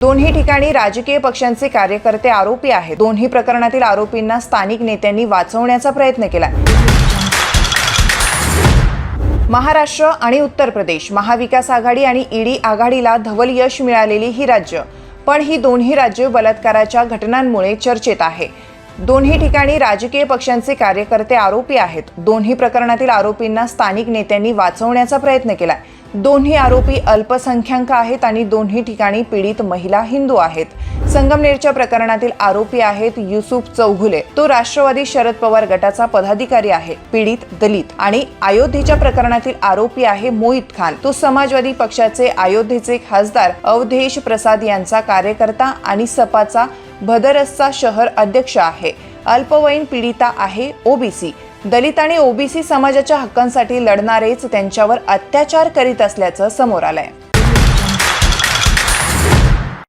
दोन्ही ठिकाणी राजकीय पक्षांचे कार्यकर्ते आरोपी आहेत। दोन्ही प्रकरणातील आरोपींना स्थानिक नेत्यांनी वाचवण्याचा प्रयत्न केला। महाराष्ट्र आणि उत्तर प्रदेश महाविकास आघाडी आणि ईडी आघाडीला धवल यश मिळालेली ही राज्य, पण ही दोन्ही राज्ये बलात्काराच्या घटनांमुळे चर्चेत आहे। दोन्ही ठिकाणी राजकीय पक्षांचे कार्यकर्ते आरोपी आहेत। दोन्ही प्रकरणातील आरोपींना स्थानिक नेत्यांनी वाचवण्याचा प्रयत्न केला। दोन्ही आरोपी अल्पसंख्याक आहेत आणि दोन्ही ठिकाणी पीडित महिला हिंदू आहेत। संगमनेरच्या प्रकरणातील आरोपी आहेत युसुफ चौघुले, तो राष्ट्रवादी शरद पवार गटाचा पदाधिकारी आहे, पीडित दलित। आणि अयोध्येच्या प्रकरणातील आरोपी आहे मोहित खान, तो समाजवादी पक्षाचे अयोध्येचे खासदार अवधेश प्रसाद यांचा कार्यकर्ता आणि सपाचा भदरसचा शहर अध्यक्ष आहे। अल्पवयीन पीडिता आहे ओबीसी। दलित आणि ओबीसी समाजाच्या हक्कांसाठी लढणारेच त्यांच्यावर अत्याचार करीत असल्याचं समोर आलंय।